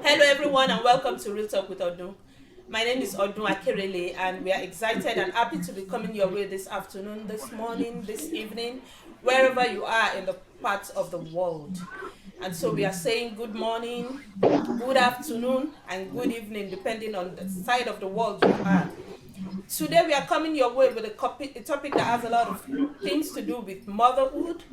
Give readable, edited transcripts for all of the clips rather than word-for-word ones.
Hello everyone and welcome to Real Talk with Odun. My name is Odun Akerele and we are excited and happy to be coming your way this afternoon, this morning, this evening, wherever you are in the parts of the world. And so we are saying good morning, good afternoon, and good evening depending on the side of the world you are. Today we are coming your way with a topic that has a lot of things to do with motherhood.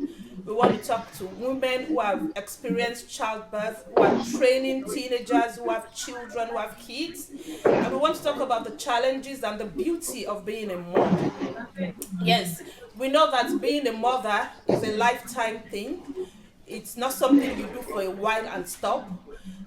We want to talk to women who have experienced childbirth, who are training teenagers, who have children, who have kids. And we want to talk about the challenges and the beauty of being a mom. Yes, we know that being a mother is a lifetime thing. It's not something you do for a while and stop.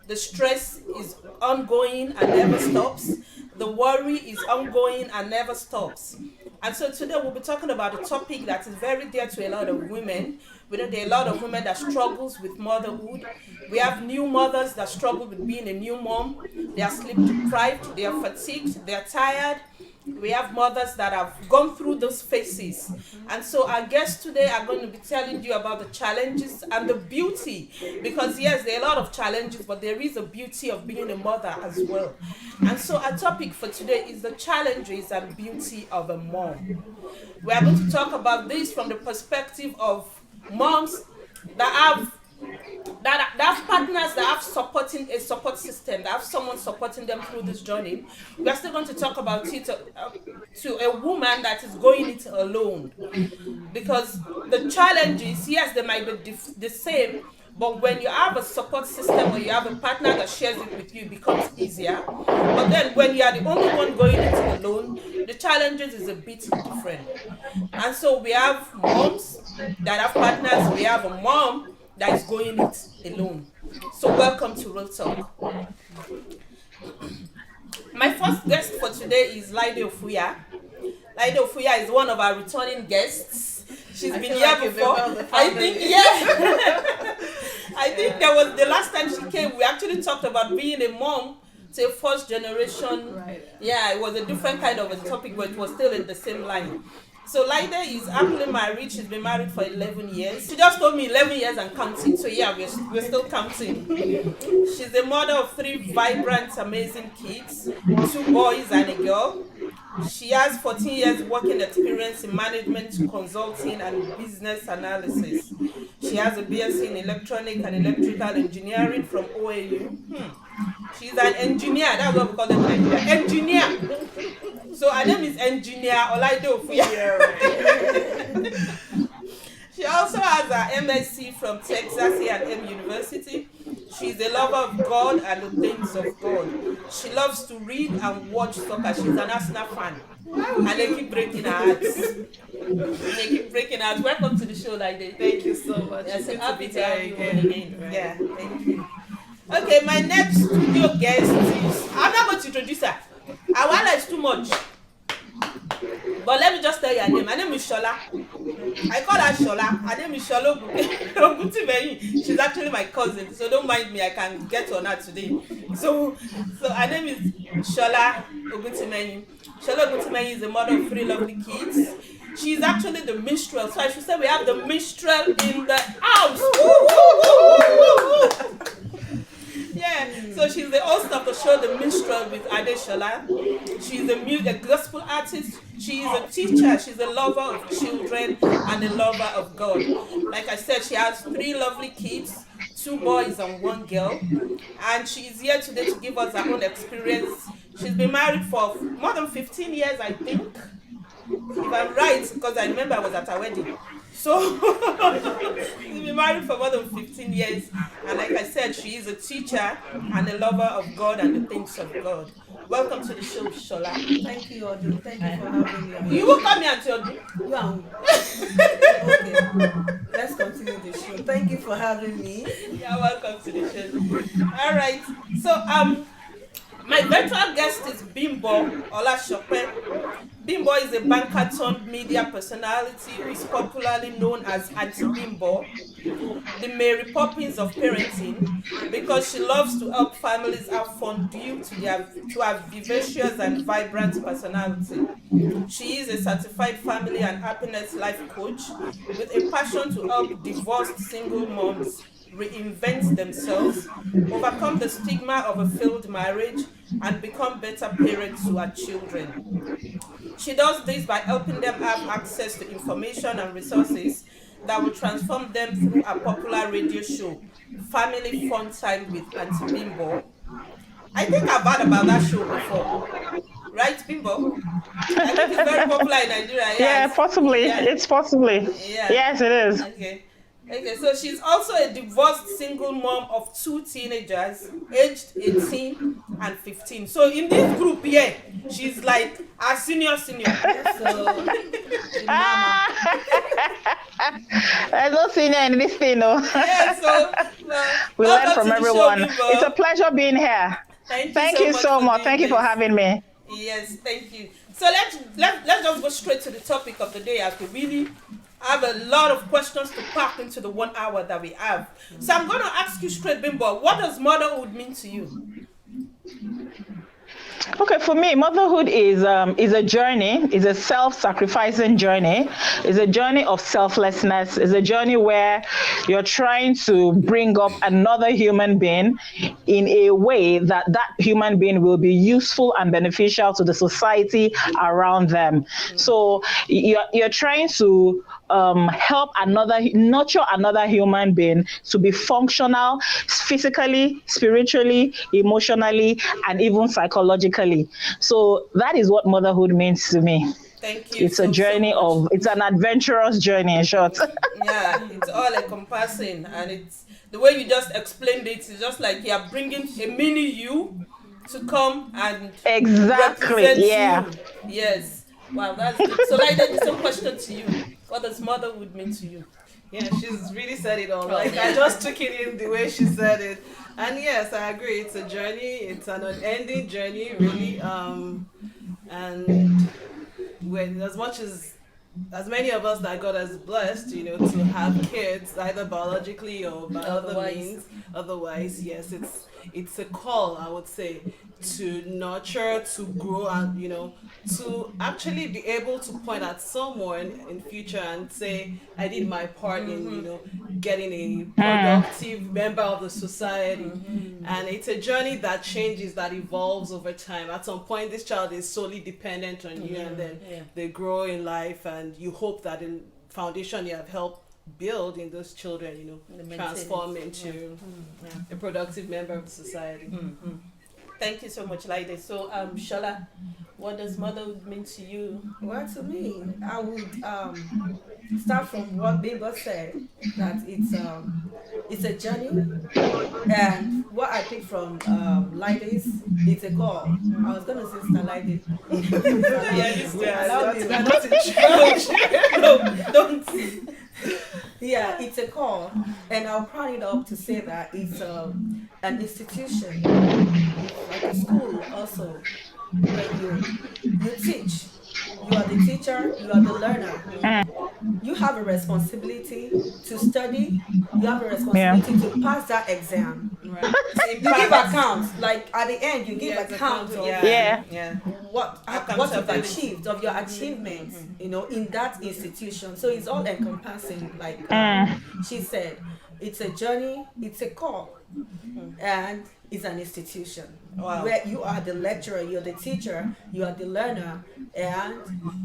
The stress is ongoing and never stops. The worry is ongoing and never stops. And so today we'll be talking about a topic that is very dear to a lot of women. We know there are a lot of women that struggles with motherhood. We have new mothers that struggle with being a new mom. They are sleep deprived, they are fatigued, they are tired. We have mothers that have gone through those phases. And so our guests today are going to be telling you about the challenges and the beauty. Because yes, there are a lot of challenges, but there is a beauty of being a mother as well. And so our topic for today is the challenges and beauty of a mom. We are going to talk about this from the perspective of moms that have partners that have supporting a support system, that have someone supporting them through this journey. We are still going to talk about it to a woman that is going it alone, because the challenges, yes, they might be the same, but when you have a support system or you have a partner that shares it with you, it becomes easier. But then when you are the only one going it alone, the challenges is a bit different. And so we have moms that have partners, we have a mom that is going it alone. So welcome to Real Talk. My first guest for today is Laide Ofuya. Laide Ofuya is one of our returning guests. She's been here before. I think, yeah. I think there was the last time she came, we actually talked about being a mom to a first generation. Right. Yeah, it was a different kind of a topic, but it was still in the same line. So Laide is happily married. She's been married for 11 years. She just told me 11 years and counting. So yeah, we're still counting. She's the mother of 3 vibrant, amazing kids, 2 boys and a girl. She has 14 years working experience in management, consulting, and business analysis. She has a BSc in electronic and electrical engineering from OAU. She's an engineer. That's what we call them in Nigeria. Engineer. So her name is Engineer Olaide Ofuya. She also has her MSc from Texas A&M University. She's a lover of God and the things of God. She loves to read and watch soccer. She's an Arsenal fan. And they keep breaking her hearts. Welcome to the show, Laide. Thank you so much. Yes, happy to have you again. Right. Yeah, thank you. Okay, my next studio guest is, I'm not going to introduce her. Our one is too much. But let me just tell you her name. Her name is Shola. I call her Shola. Her name is Shola Oguntimehin. She's actually my cousin, so don't mind me. I can get on her today. So her name is Shola Oguntimehin. Shola Oguntimehin is the mother of 3 lovely kids. She's actually the minstrel. So I should say we have the minstrel in the house. Yeah, so she's the host of the show The Minstrel with Adeshola. She's a gospel artist. She is a teacher. She's a lover of children and a lover of God. Like I said, she has 3 lovely kids, 2 boys and 1 girl. And she is here today to give us her own experience. She's been married for more than 15 years, I think. If I'm right, because I remember I was at her wedding. So, she's been married for more than 15 years. And like I said, she is a teacher and a lover of God and the things of God. Welcome to the show, Shola. Thank you, Odun. Thank you for having me. You will come here and tell me. Yeah. Okay. Let's continue the show. Thank you for having me. You're welcome to the show. All right. So, my virtual guest is Bimbo Olashope. Bimbo is a banker turned media personality who is popularly known as Auntie Bimbo, the Mary Poppins of parenting, because she loves to help families have fun due to her vivacious and vibrant personality. She is a certified family and happiness life coach with a passion to help divorced single moms reinvent themselves, overcome the stigma of a failed marriage, and become better parents to our children. She does this by helping them have access to information and resources that will transform them through a popular radio show, Family Fun Time with Auntie Bimbo. I think I've heard about that show before. Right, Bimbo? I think it's very popular in Nigeria. Yeah, Yes. possibly. Yeah. It's possibly. Yeah. Yes, it is. Okay. Okay, so she's also a divorced single mom of 2 teenagers, aged 18 and 15. So in this group here, she's like a senior. So, the mama. There's no senior in this thing, no. Yeah, so We welcome learn from to the everyone. show, Bimbo. It's a pleasure being here. Thank you so much. doing Thank you for this. having me. Yes, thank you. So let's just go straight to the topic of the day, as we really have a lot of questions to pack into the 1 hour that we have. So I'm going to ask you straight, Bimbo, what does motherhood mean to you? Okay, for me, motherhood is a journey, is a self-sacrificing journey, is a journey of selflessness, is a journey where you're trying to bring up another human being in a way that that human being will be useful and beneficial to the society around them. So you're trying to nurture another human being to be functional physically, spiritually, emotionally, and even psychologically. So that is what motherhood means to me. Thank you. It's a journey it's an adventurous journey, in short. Yeah, it's all encompassing, and it's the way you just explained it. It's just like you're bringing a mini you to come and Exactly. represent Yeah. you. Yes. Wow, that's good. So, like, there's some question to you. What does motherhood mean to you? Yeah, she's really said it all. Oh, Like, yeah. I just took it in the way she said it. And yes, I agree. It's a journey. It's an unending journey, really. And when as many of us that God has blessed, to have kids, either biologically or by other Otherwise. means. Otherwise, yes, it's a call, I would say, to nurture, to grow, and to actually be able to point at someone in future and say, I did my part in getting a productive member of the society. And it's a journey that changes, that evolves over time. At some point, this child is solely dependent on you, and then they grow in life, and you hope that the foundation you have helped build in those children, transform into a productive member of society. Thank you so much, Laide. So, Shola, what does motherhood mean to you? Well, to me, I would start from what Bimbo said, that it's a journey, and what I picked from Laide's, it's a call. I was gonna say Sister Laide. No, don't. Yeah, it's a call, and I'll round it up to say that it's an institution, like a school also, where you teach. You are the teacher, you are the learner. You have a responsibility to study, you have a responsibility to pass that exam. Right. You give account, like at the end, you give account of Yeah. what you've achieved, of your achievements, in that institution. So it's all encompassing, like she said. It's a journey, it's a call, and it's an institution. Wow. Where you are the lecturer, you're the teacher, you are the learner, and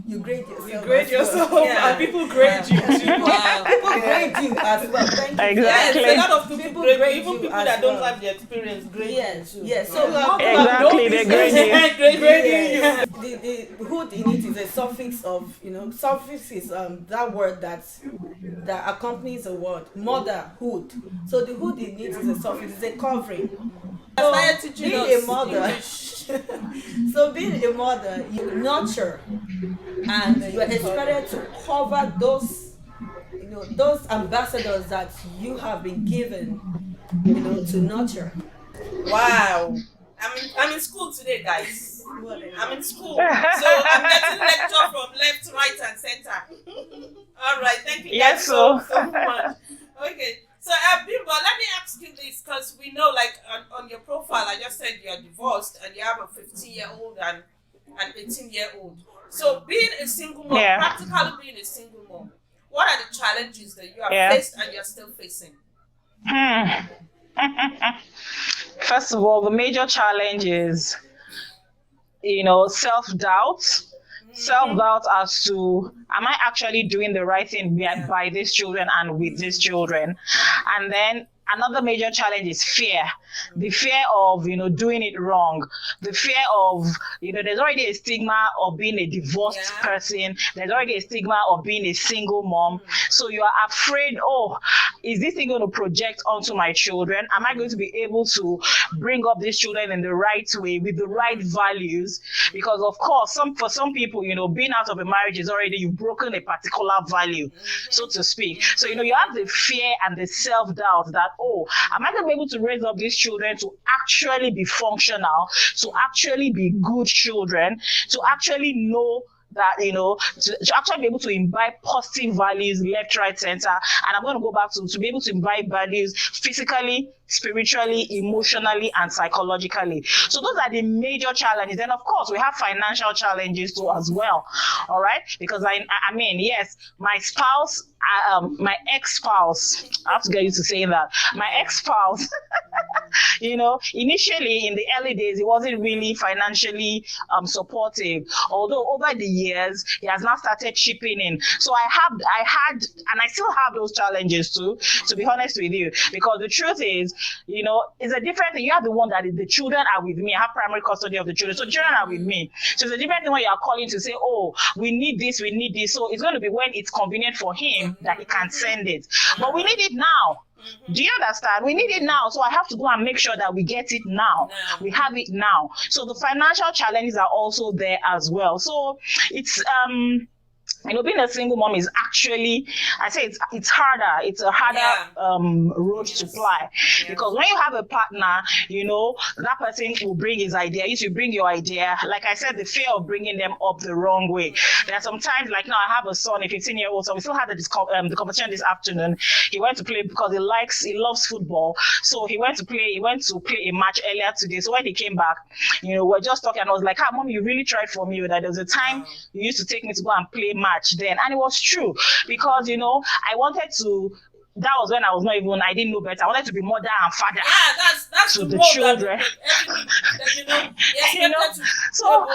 you grade yourself. You grade as well. yourself, Yeah. and people grade you too. Wow. People grade you as well. Thank you. Exactly. Yes, a lot of people People grade grade even you people as that don't well. have the experience grade Yes, you too. yes. So Exactly, they grade you. Grading you. the hood in it is a suffix of suffix is that word that accompanies a word, motherhood. So the hood in it is a suffix, it's a covering. I started teaching being us a mother, English. so being a mother, you nurture and you are expected to cover those those ambassadors that you have been given to nurture. Wow. I'm in school today, guys. I'm in school. So I'm getting lecture from left, right, and center. All right, thank you guys Yes, so so. much. Okay. So, Bimbo, let me ask you this, because we know, like, on your profile, I just said you're divorced and you have a 15-year-old and an 18-year-old. So, being a single mom, practically being a single mom, what are the challenges that you have faced and you're still facing? Hmm. First of all, the major challenge is, self-doubt. Self-doubt as to, am I actually doing the right thing by these children and with these children? And then another major challenge is fear. The fear of, doing it wrong. The fear of, there's already a stigma of being a divorced person. There's already a stigma of being a single mom. So you are afraid, oh, is this thing going to project onto my children? Am I going to be able to bring up these children in the right way with the right values? Because of course, for some people, being out of a marriage is already, you've broken a particular value, so to speak. So, you have the fear and the self-doubt that, oh, am I going to be able to raise up these children to actually be functional, to actually be good children, to actually know that, to actually be able to imbibe positive values left, right, center. And I'm going to go back to be able to imbibe values physically, spiritually, emotionally, and psychologically. So those are the major challenges. And of course, we have financial challenges too as well. All right? Because I mean, yes, my spouse, my ex-spouse, I have to get used to saying that. My ex-spouse, initially in the early days, he wasn't really financially supportive. Although over the years, he has now started chipping in. So I had, and I still have those challenges too, to be honest with you. Because the truth is, it's a different thing. You have the one that is, the children are with me. I have primary custody of the children. So the children are with me. So it's a different thing when you are calling to say, oh, we need this, we need this. So it's going to be when it's convenient for him that he can send it. But we need it now. Do you understand? We need it now. So I have to go and make sure that we get it now. We have it now. So the financial challenges are also there as well. So it's being a single mom is actually, I say it's harder. It's a harder road to fly, because when you have a partner, that person will bring his idea. You should bring your idea. Like I said, the fear of bringing them up the wrong way. There are sometimes, like now, I have a son, a 15-year-old, so we still had the competition this afternoon. He went to play because he loves football. So he went to play a match earlier today. So when he came back, we're just talking, and I was like, Mom, you really tried for me. That there was a time you used to take me to go and play match then. And it was true, because I wanted to, that was when I didn't know better. I wanted to be mother and father that's to the children. So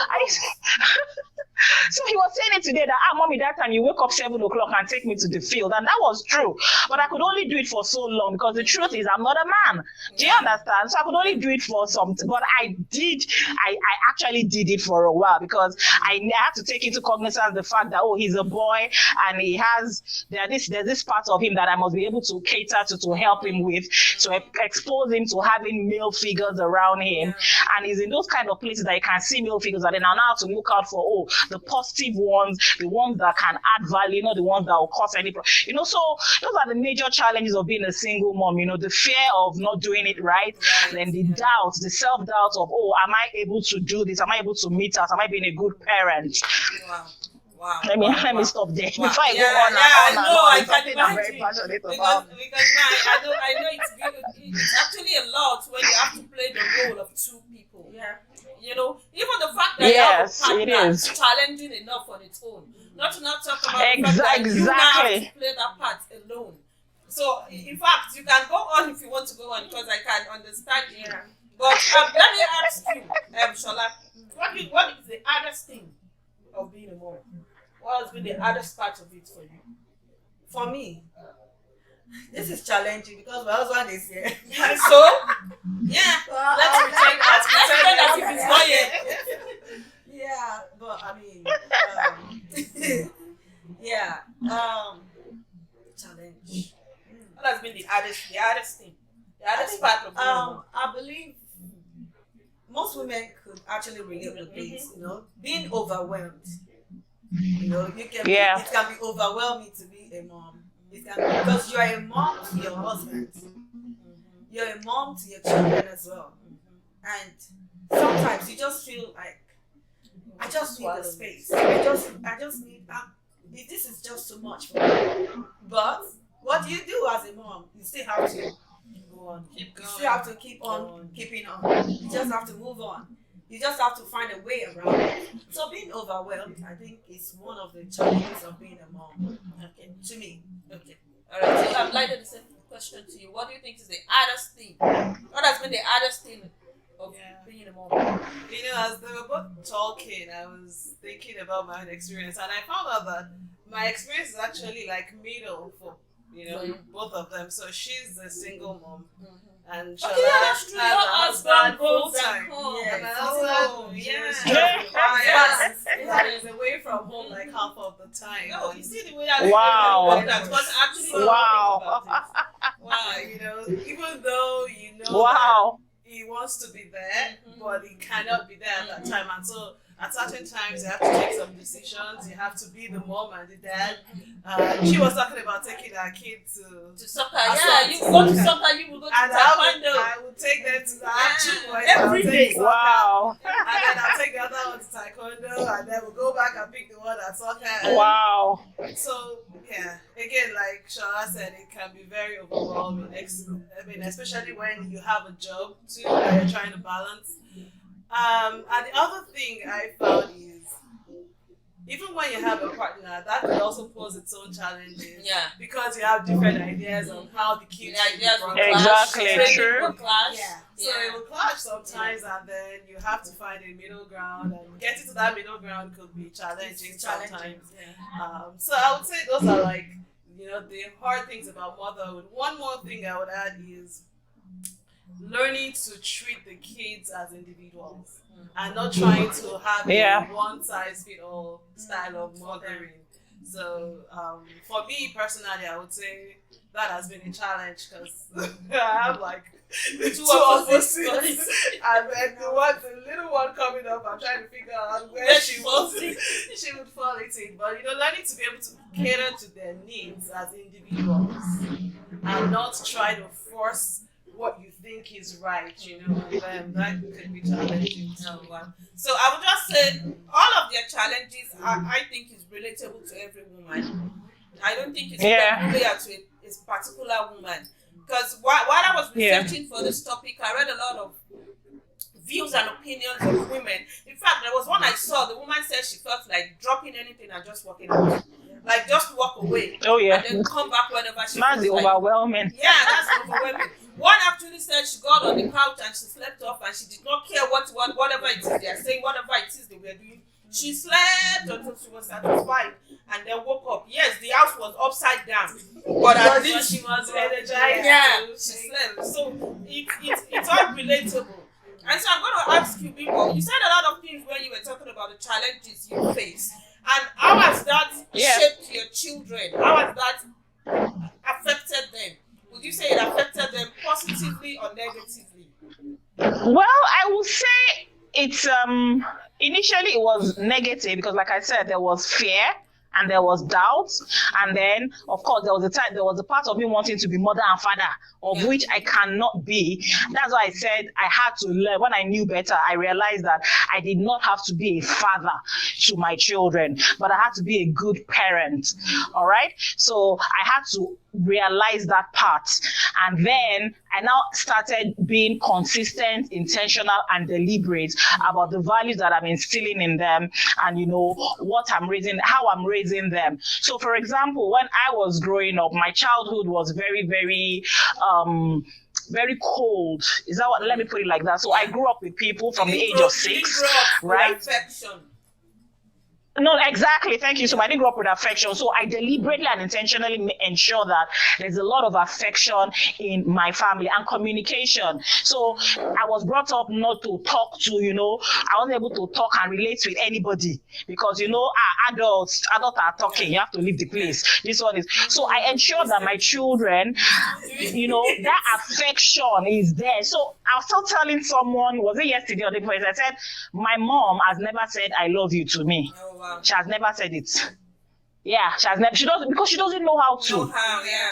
so he was saying it today that, Mommy, that time you wake up 7 o'clock and take me to the field. And that was true. But I could only do it for so long, because the truth is I'm not a man. Do you understand? So I could only do it for something. But I actually did it for a while, because I had to take into cognizance the fact that, oh, he's a boy and there's this part of him that I must be able to cater to help him with, to expose him to having male figures around him. And he's in those kind of places that you can see male figures, and then I now have to look out for, the positive ones, the ones that can add value, not the ones that will cause any problem. So those are the major challenges of being a single mom. The fear of not doing it right, then the doubt, the self-doubt of, oh, am I able to do this? Am I able to meet us? Am I being a good parent? Wow. Let me stop there before I go on and on. I It's can something I'm very imagine. passionate Because about. I know it's actually a lot when you have to play the role of two people. Even the fact that Yes, you have a it partner is. is challenging enough on its own. Not to talk about the fact that you now have Exactly. to play that part alone. So in fact, you can go on if you want to go on, because I can understand you. But let me ask you, Shola, what is the hardest thing of being a mom? What has been the hardest part of it for you? For me, this is challenging because my husband is here. So, let's pretend that if it's not yet. Yeah, but I mean, challenge. What has been the hardest thing? The hardest part of being a mom? I believe most women could actually relate with this. Being overwhelmed. It can be overwhelming to be a mom. It can be, because you are a mom to your husband. You're a mom to your children as well. And sometimes you just feel like, I just need the space. I just need, this is just too much for me. But what do you do as a mom? You still have to go on. You still have to keep on keeping on. You just have to move on. You just have to find a way around it. So being overwhelmed, I think, is one of the challenges of being a mom. Okay, to me. Okay. All right. So I've lied the same question. question to you. What do you think is the hardest thing? What has been the hardest thing of being a mom? As they were both talking, I was thinking about my own experience, and I found out that my experience is actually like middle for both of them. So she's a single mom, and Okay, yeah, that's true. Your husband full goes time, back home. and my husband is away from home like half of the time. No, you see the way I Wow. that was actually Wow. wow. Even though that Wow. he wants to be there, but he cannot be there at that time, and so at certain times you have to take some decisions. You have to be the mom and the dad. She was talking about taking her kid to soccer. Yeah, you go to soccer, you will go to taekwondo. I would take them to the two boys every day. Wow. And then I'll take the other one to taekwondo, and then we'll go back and pick the one at soccer. Wow. So again, like Shala said, it can be very overwhelming. Especially when you have a job too that you're trying to balance. And the other thing I found is, even when you have a partner, that could also pose its own challenges. Yeah. Because you have different ideas on how the kids should be brought up. Exactly, true. So it will clash sometimes, and then you have to find a middle ground, and getting to that middle ground could be challenging sometimes. So I would say those are like, the hard things about motherhood. One more thing I would add is learning to treat the kids as individuals and not trying to have a one-size-fits-all style of mothering. So for me personally, I would say that has been a challenge because I have like two opposites, and then the little one coming up, I'm trying to figure out where she would fall into. But learning to be able to cater to their needs as individuals and not try to force what you think is right, and that could be challenging. So I would just say all of their challenges I think is relatable to every woman. I don't think it's peculiar to a particular woman. Because while I was researching for this topic, I read a lot of views and opinions of women. In fact, there was one I saw. The woman said she felt like dropping anything and just walking out. Like just walk away. Oh yeah. And then come back whenever she That's feels like. overwhelming. Yeah, that's overwhelming. One actually said she got on the couch and she slept off and she did not care whatever it is they are saying, whatever it is they were doing. She slept until she was satisfied and then woke up. Yes, the house was upside down, but at least she was energized. Yeah, she slept. So it's all relatable. And so I'm going to ask you, Bimbo, you said a lot of things when you were talking about the challenges you face. And how has that shaped your children? How has that affected them? Would you say it affected them positively or negatively? Well, I would say it's initially it was negative because, like I said, there was fear and there was doubt, and then of course there was a part of me wanting to be mother and father, of which I cannot be. That's why I said I had to learn. When I knew better, I realized that I did not have to be a father to my children, but I had to be a good parent. All right, so I had to realize that part, and then I now started being consistent, intentional, and deliberate about the values that I'm instilling in them, and what I'm raising, how I'm raising them. So, for example, when I was growing up, my childhood was very, very very cold. Is that what? Let me put it like that. So I grew up with people from the age of 6, right? No, exactly. Thank you. So I didn't grow up with affection. So I deliberately and intentionally ensure that there's a lot of affection in my family and communication. So I was brought up not to talk to, I wasn't able to talk and relate with anybody because, adults are talking. You have to leave the place. This one is. So I ensure that my children, that affection is there. So I was still telling someone, was it yesterday or the day before? I said, my mom has never said I love you to me. Oh, wow. She has never said it. Yeah, she has never. She doesn't, because she doesn't know how to.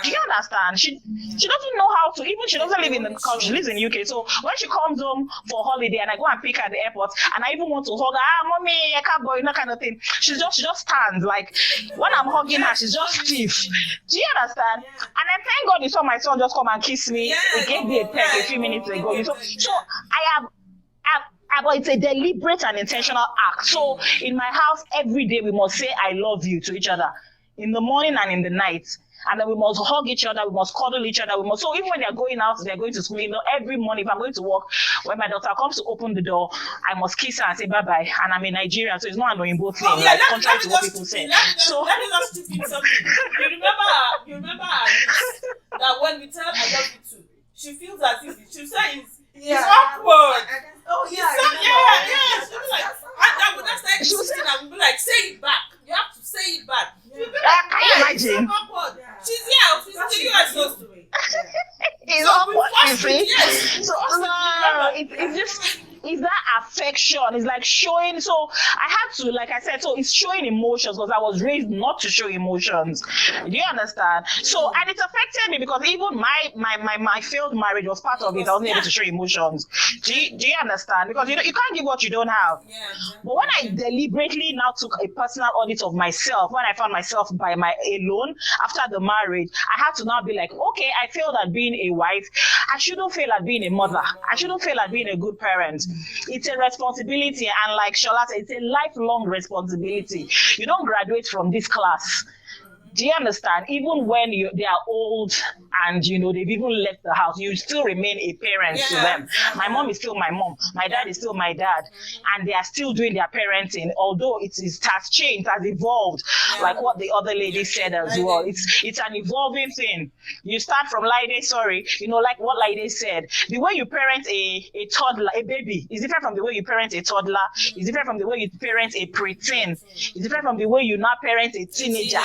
Do you understand? She doesn't know how to. Even she doesn't live in the country. She lives in UK. So when she comes home for holiday and I go and pick her at the airport and I even want to hug her, mommy, I can't boy, that kind of thing. She just stands like when I'm hugging her, she's just stiff. Do you understand? And I thank God you saw my son just come and kiss me. He gave me a peck a few minutes ago. So I have. But it's a deliberate and intentional act. So in my house, every day we must say I love you to each other, in the morning and in the night. and then we must hug each other, we must cuddle each other, so even when they're going out, they're going to school, every morning if I'm going to work, when my daughter comes to open the door, I must kiss her and say bye-bye, and I'm in Nigeria, so it's not an Oyinbo thing, contrary to what people say. Let me just chip in something. You remember that when we tell I love you too, she feels as if she say it's awkward. Oh yeah. She'll be like, that's like the sister that will be like, say it back. You have to say it back. She'll be like, can you imagine? It's awkward. She's here. She's in the US supposed to be. It's awkward, you see? Yes. So it's just, it's that affection. It's like showing. So I had to, like I said, so it's showing emotions because I was raised not to show emotions. Do you understand? So, and it affected me because even my failed marriage was part of it. I wasn't able to show emotions. Do you understand? Because you can't give what you don't have. Yeah. But when I deliberately now took a personal audit of myself, when I found myself by my alone after the marriage, I had to now be like, okay, I failed at being a wife. I shouldn't fail at being a mother. I shouldn't fail at being a good parent. It's a responsibility, and like Shola said, it's a lifelong responsibility. You don't graduate from this class. Do you understand? Even when they are old and they've even left the house, you still remain a parent to them. My mom is still my mom. My dad is still my dad, and they are still doing their parenting. Although it has changed, has evolved, like what the other lady said as well. It's an evolving thing. You start from like what Laide said. The way you parent a toddler, a baby, is different from the way you parent a toddler. It's different from the way you parent a preteen. It's different from the way you now parent a teenager.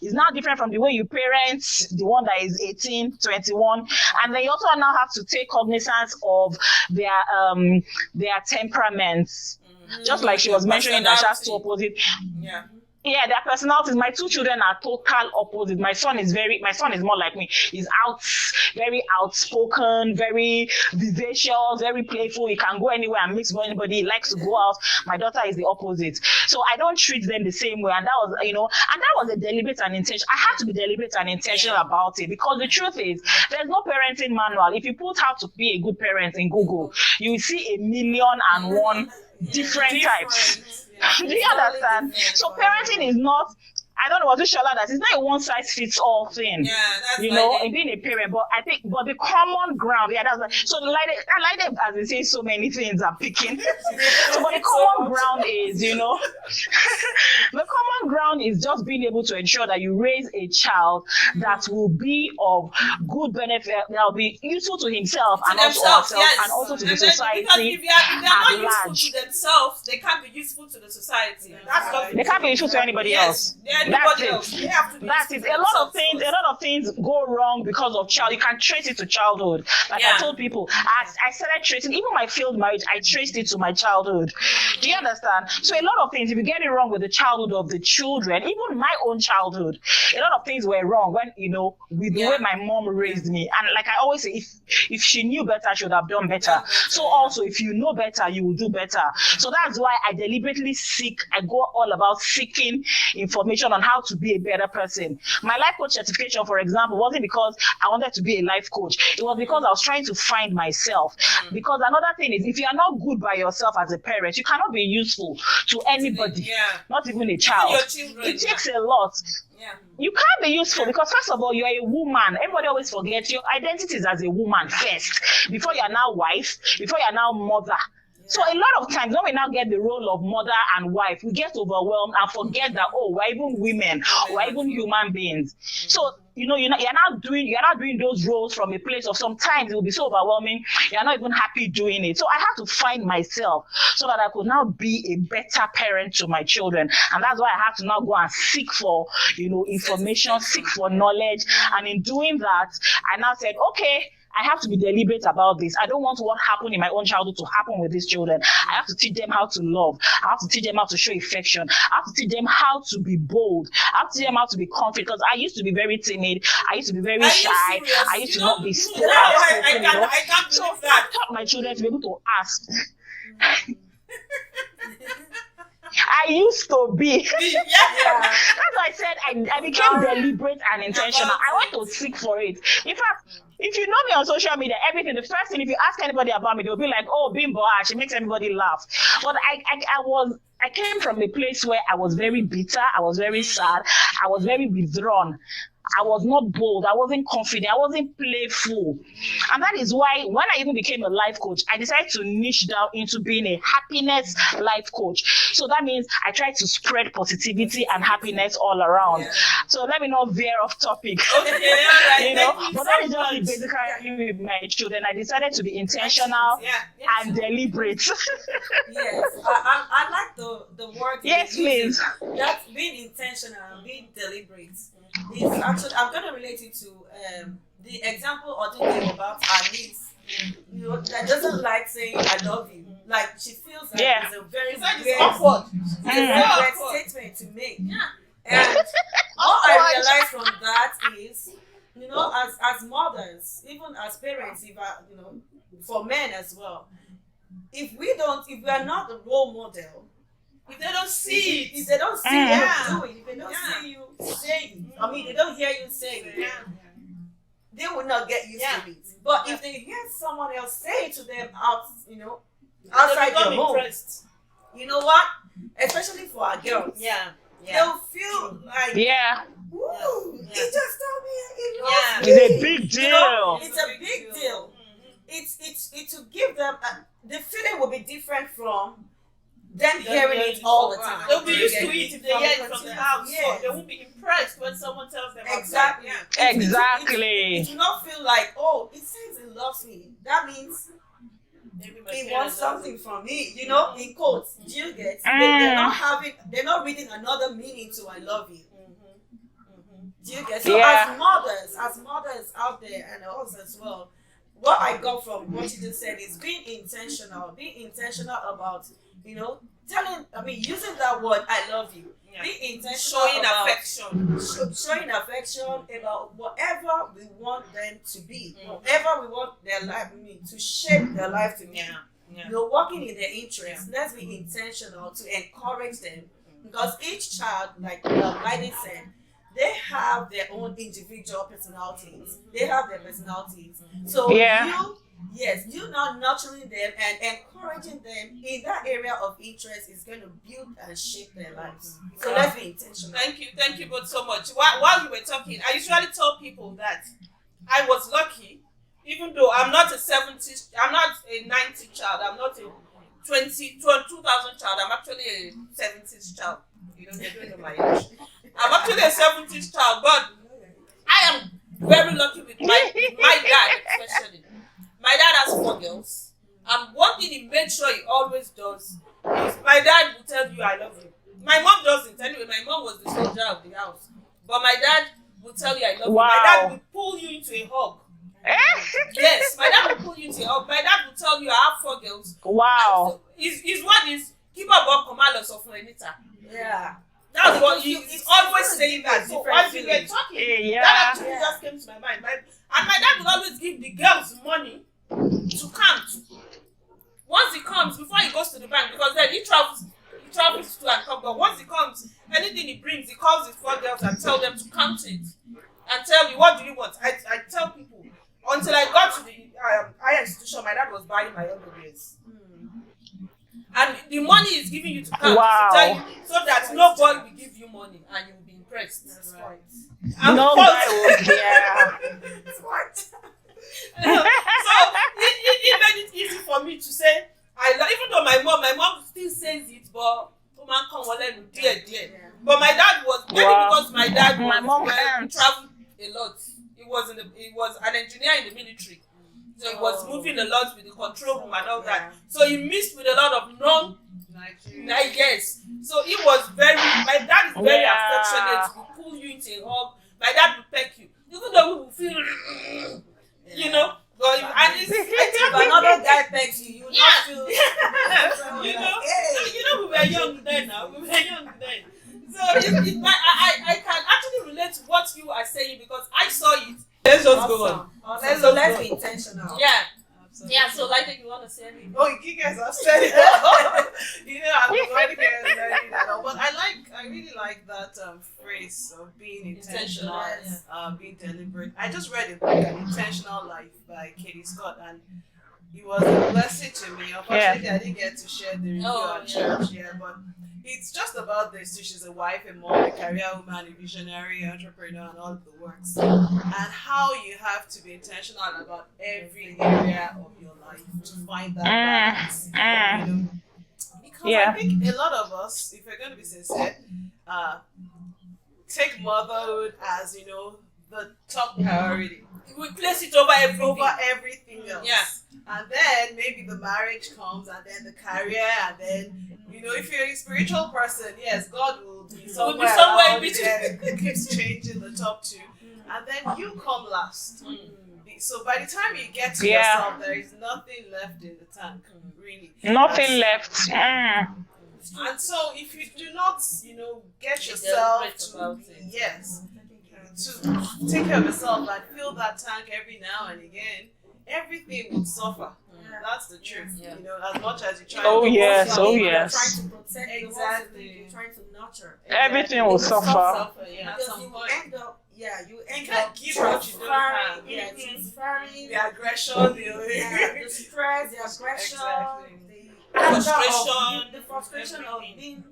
It's now different from the way you parent the one that is 18, 21, and they also now have to take cognizance of their temperaments. Just like she was mentioning that she has two opposite. Yeah, their personalities. My two children are total opposite. My son is more like me. He's very outspoken, very vivacious, very playful. He can go anywhere and mix with anybody. He likes to go out. My daughter is the opposite. So I don't treat them the same way. And that was a deliberate and intentional. I had to be deliberate and intentional about it because the truth is, there's no parenting manual. If you put how to be a good parent in Google, you will see 1,000,001 different types. Do you understand? So parenting is not, I don't know what to Shola that it's not a one size fits all thing. Yeah, that's in being a parent. But I think, the common ground, that's like, so like as they say, so many things are picking. So, but the common ground is, the common ground is just being able to ensure that you raise a child that will be of good benefit, that will be useful to himself and also herself, and also to the society. Because if they're not useful to themselves, they can't be useful to the society. They can't be useful to anybody else. That's it. A lot of things go wrong because of child. You can trace it to childhood. Like I told people, I started tracing, even my failed marriage, I traced it to my childhood. Do you understand? So a lot of things, if you get it wrong with the childhood of the children, even my own childhood, a lot of things were wrong when, with the way my mom raised me. And like I always say, if she knew better, she would have done better. So also, if you know better, you will do better. So that's why I deliberately I go all about seeking information on how to be a better person. My life coach certification, for example, wasn't because I wanted to be a life coach. It was because I was trying to find myself. Because another thing is, if you are not good by yourself as a parent, you cannot be useful to anybody, not even a child. It takes a lot. You can't be useful because, first of all, you are a woman. Everybody always forgets your identity is as a woman first, before you are now wife, before you are now mother. So a lot of times when we now get the role of mother and wife, we get overwhelmed and forget that, we're even women, we're even human beings. So, you're not doing those roles from a place of, sometimes it will be so overwhelming, you're not even happy doing it. So I had to find myself so that I could now be a better parent to my children. And that's why I have to now go and seek for, information, seek for knowledge. And in doing that, I now said, okay, I have to be deliberate about this. I don't want what happened in my own childhood to happen with these children. I have to teach them how to love. I have to teach them how to show affection. I have to teach them how to be bold. I have to teach them how to be confident. Because I used to be very timid. I used to be very shy. I used to not be outspoken. So I taught my children to be able to ask. I used to be. That's why I said I became deliberate and intentional. I went to seek for it. In fact, if you know me on social media, everything, the first thing, if you ask anybody about me, they'll be like, oh, Bimbo, she makes everybody laugh. But I came from a place where I was very bitter, I was very sad, I was very withdrawn. I was not bold. I wasn't confident. I wasn't playful. And that is why when I even became a life coach, I decided to niche down into being a happiness life coach. So that means I try to spread positivity and happiness all around. Yeah. So let me not veer off topic. Okay, all right. You know, Thank you but so that is much. just basically with my children. I decided to be intentional Yeah. and deliberate. Yes, I like the word. Yes, you're using. please. That's being intentional and being deliberate. It's actually, I'm going to relate it to the example Odin gave about our niece. You know, that doesn't like saying I love you. Like she feels like Yeah. it's a very It's like it's weird, awkward. it's a very weird Awkward. statement to make. Yeah. And what I realized from that is, you know, as mothers, even as parents, if you know, for men as well, if we are not a role model, If they don't see if it. they don't see Yeah. you do it, if they don't Yeah. see you say it, I mean, they don't hear you say it, Yeah. they will not get used Yeah. to it. But if they hear someone else say it to them out, you know, They outside become their home, impressed. you know what? Especially for our girls, Yeah. they'll feel like, Yeah, ooh, Yeah. he just told me he Yeah. loves it's me. a big You know, deal. it's a big deal. It's to give them the feeling will be different from them hearing it all the time. They'll be used to Yeah. it if they hear it from the house. So Yes. they won't be impressed when someone tells them outside. Exactly. Yeah. Exactly. It will not feel like, oh, it says it loves me. That means Maybe my it parents wants love something from me. You know, in quotes. Do you get? They're not reading another meaning to I love you. Do you get? So Yeah. as mothers out there and us as well, what I got from what you just said is being intentional about, you know, using that word I love you. Yeah. Be intentional Showing about affection. showing affection about whatever we want them to be, Mhm. whatever we want their life to shape their life to be. Yeah. Yeah. You know, working in their interests. Let's be intentional to encourage them, because each child, like Biden said, they have their own individual personalities. They have their personalities. So Yeah. you now nurturing them and encouraging them in that area of interest is going to build and shape their lives. So let's be intentional. Thank you both so much. While you were talking, I usually tell people that I was lucky, even though I'm not a 70s, I'm not a 90 child, I'm not a 2000 child, I'm actually a 70s child. You know, they're doing my age. I'm actually a 70s child, but I am very lucky with my dad, especially. My dad has 4 girls, and one thing he made sure he always does is my dad will tell you I love you. My mom doesn't. Anyway, my mom was the soldier of the house, but my dad will tell you I love you. My Wow. dad will pull you into a hug. Yes, my dad will pull you into a hug. My dad will tell you I have 4 girls. Wow. So his word is keep up Komalo of Anita. Yeah. That's what he's It's always so saying that. So different while you were feelings. talking, Yeah. that actually just came to my mind. And my dad would always give the girls money to count. Once he comes, before he goes to the bank, because then he travels to and come, but once he comes, anything he brings, he calls his 4 girls and tell them to count it. And tell me, what do you want? I tell people, until I got to the higher institution, my dad was buying my underwears. And the money is giving you to count Wow. to tell you, so that no boy will give you money and you will be impressed. That's right. I'm No, false. yeah. Smart. So it made it easy for me to say even though my mom still says it, but woman come dear. But my dad was maybe because my dad My mom he can't. traveled a lot. He was an engineer in the military. So he was moving a lot with the control room and all that. So he mixed with a lot of yes. So he was my dad is very affectionate. He will pull you into a hug. My dad will peck you. Even though we will feel you know, and it's If another guy pecks you, you will not feel. you know, we were young then. So I can actually relate to what you are saying because I saw it. Let's just go on. Let's be intentional. Yeah. Yeah, so like you want to say anything? Oh, you guys have said it. You know, I'm already getting that all. But I really like that phrase of being intentional, being deliberate. I just read a book, An Intentional Life by Katie Scott, and it was a blessing to me. Unfortunately, I didn't get to share the review at church, but it's just about this. So she's a wife, a mom, a career woman, a visionary, entrepreneur, and all of the works. And how you have to be intentional about every area of your life to find that balance. You know? Because I think a lot of us, if we're going to be sincere, take motherhood as, you know, the top priority. We place it over everything. Over everything else. Yeah. And then maybe the marriage comes, and then the career, and then, you know, if you're a spiritual person, yes, God will be somewhere in between. It keeps changing the top two. And then you come last. So by the time you get to yourself, there is nothing left in the tank, really. Nothing left. And so if you do not, you know, get yourself to take care of yourself and fill that tank every now and again, everything will suffer. That's the truth. You know, as much as you try yes. You're trying to protect exactly. You're trying to nurture. Everything will suffer. Because you end up you can't up give what you don't have. transferring the aggression, the stress, the aggression, Exactly. the frustration of being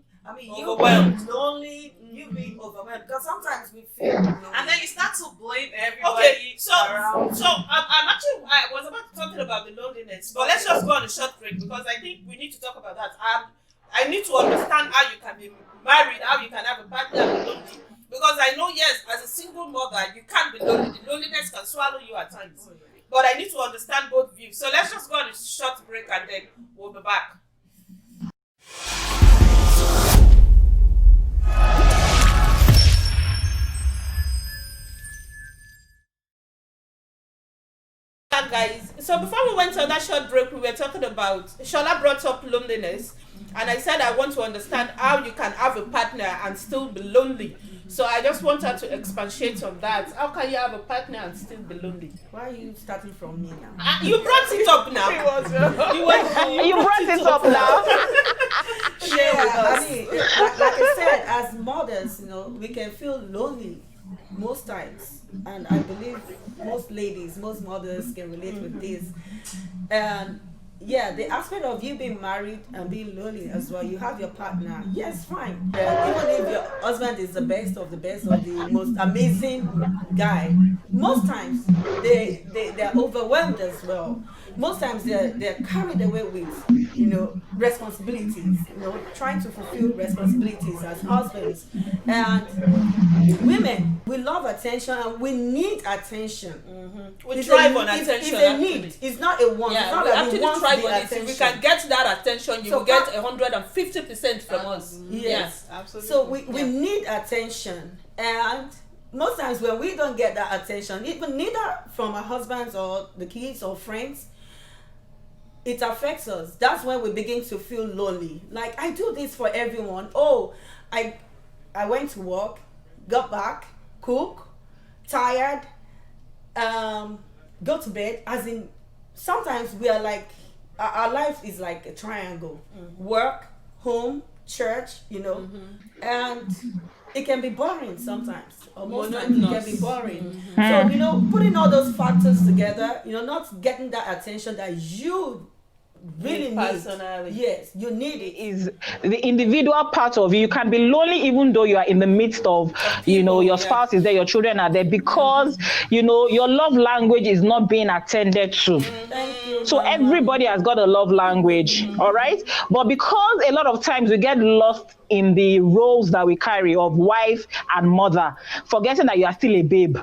overwhelmed. you lonely, you being overwhelmed. Because sometimes we feel and then you start to blame everybody. Okay, so around. I was about to talking about the loneliness, but let's just go on a short break because I think we need to talk about that. I need to understand how you can be married, how you can have a partner and be lonely. Because I know, yes, as a single mother, you can't be lonely. The loneliness can swallow you at times. But I need to understand both views. So let's just go on a short break and then we'll be back. Guys, so before we went on that short break, we were talking about Shola brought up loneliness, and I said I want to understand how you can have a partner and still be lonely. So I just want her to expatiate on that. How can you have a partner and still be lonely? Why are you starting from me now? You brought it up now. You brought it up now. I mean, like I said, as mothers, you know, we can feel lonely most times, and I believe most ladies, most mothers can relate with this. And the aspect of you being married and being lonely as well, you have your partner, yes, fine. Even if your husband is the best of the most amazing guy, most times they're overwhelmed as well. Most times they're carried away with, you know, responsibilities, you know, trying to fulfill responsibilities as husbands. And women, we love attention and we need attention. We thrive on attention. It's a need. It's not a want. It's not we that actually we want thrive the on it. attention. If we can get that attention, you will get 150% from us. Yes, absolutely. So we need attention, and most times when we don't get that attention, even neither from our husbands or the kids or friends, it affects us. That's when we begin to feel lonely. Like, I do this for everyone. Oh, I went to work, got back, cook, tired, go to bed. As in, sometimes we are like, our life is like a triangle. Work, home, church, you know, and it can be boring sometimes. Or most times it can be boring. So, you know, putting all those factors together, you know, not getting that attention that you really need. Yes, you need it. Is the individual part of you. You can be lonely even though you are in the midst of you know, your spouse is there, your children are there, because you know your love language is not being attended to. Thank you. So everybody has got a love language, all right? But because a lot of times we get lost in the roles that we carry of wife and mother, forgetting that you are still a babe.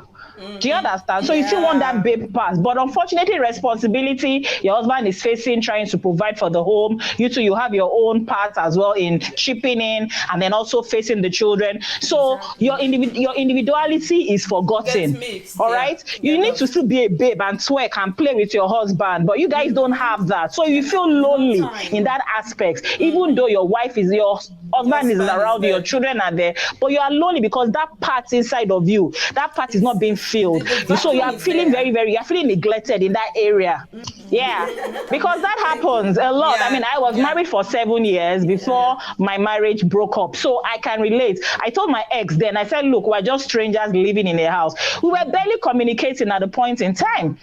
Do you understand? So you still want that babe pass, but unfortunately responsibility your husband is facing, trying to provide for the home. You too, you have your own part as well in chipping in and then also facing the children. So your individuality is forgotten. All right, you need to still be a babe and twerk and play with your husband, but you guys don't have that. So you feel lonely in that aspect, even though your wife is your husband is around you, your children are there, but you are lonely because that part inside of you, that part is not being filled. So you are feeling you are feeling neglected in that area. Because that happens a lot. I mean, I was married for 7 years before my marriage broke up, so I can relate. I told my ex then, I said, look, we're just strangers living in a house. We were barely communicating at the point in time.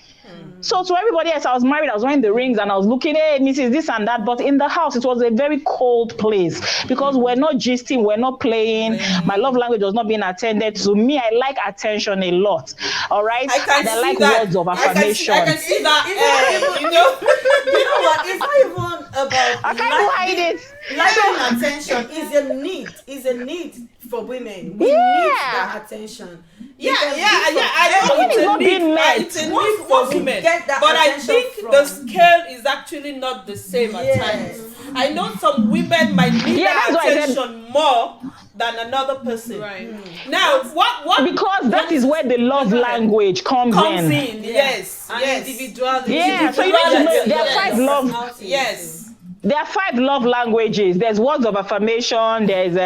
So to everybody else, I was married, I was wearing the rings and I was looking, hey, Mrs. this and that. But in the house, it was a very cold place because we're not gisting, we're not playing. My love language was not being attended to. Me, I like attention a lot. All right? And I like words of affirmation. I can see that, you know. You know what? It's not even about I can't hide it. liking attention. Is a need. Is a need for women. We need that attention. I know It's not being met. It's a need for women, get that but I attention think from- the scale is actually not the same at times. I know some women might need that that's why I said- attention more than another person. Right. Now, what Because that is where the love language comes comes in. in? Yes, And yes, individuality. Yeah, so you need to know there are Yes. 5 love. yes. There are 5 love languages. There's words of affirmation. There's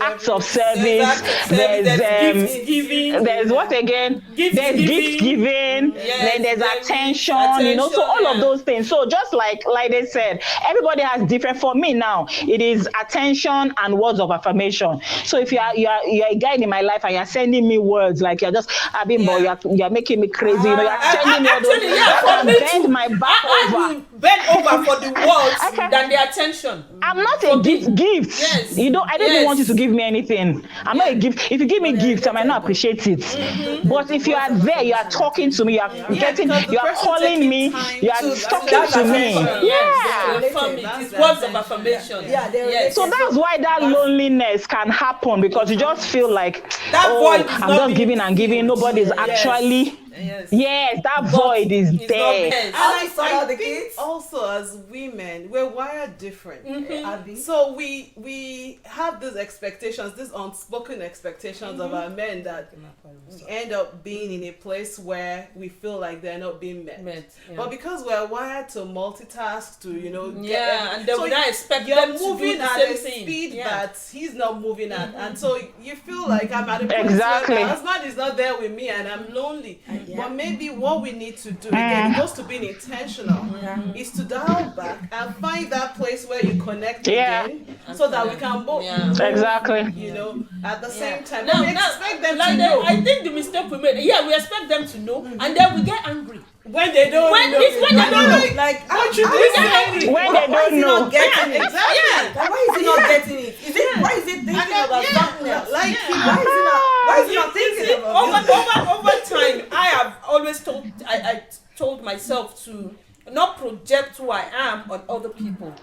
acts of service. There's gift giving. There's what again? Gift There's gift giving. Yes, Then there's there is attention. You know, so attention, all of those things. So just like they said, everybody has different. For me now, it is attention and words of affirmation. So if you're a guy in my life and you're sending me words like you're just Abimbo, you're making me crazy. You know, you're sending me all those. Actually, yeah, I for can me bend too. my back I over. will bend over for the words than the attention. I'm not a gift. Yes. You don't. I don't even want you to give me anything. I'm not a gift. If you give me gifts, I might not appreciate it. But if you are there, you are talking to me. You are getting. because the You are person calling taking me. time You are to- talking That's to me. attention. Yeah. Yes, for me, That's it's the words of attention. affirmation. Yeah, they're yes. So that's why that loneliness can happen because you just feel like That void is I'm not just being giving and giving. Nobody's actually. Yes. Yes, that void is It's not there. there. And I I saw the think kids. also as women, we're wired different. Abby. So we have these expectations, these unspoken expectations of our men that we end up being in a place where we feel like they're not being met. Yeah. But because we're wired to multitask, to And they will not expect you're them to do moving the at same a thing. speed Yeah. that he's not moving at, and so you feel like I'm at a place Exactly. where my husband is not there with me and I'm lonely. Yeah. But maybe what we need to do again, it goes to being intentional, is to dial back and find that place where you connect again, so that we can both, Exactly. you know, at the same time. Now, But we expect them like to know I think the mistake we made, we expect them to know, and then we get angry. when they don't When know. it's when they don't know. Like, What you how do is he is not- angry. When they why is don't he know. not getting it? Exactly. Like, why is he not getting it? Is it why is he thinking about something else? Like Why is he not thinking about Over time, I have always I told myself to not project who I am on other people.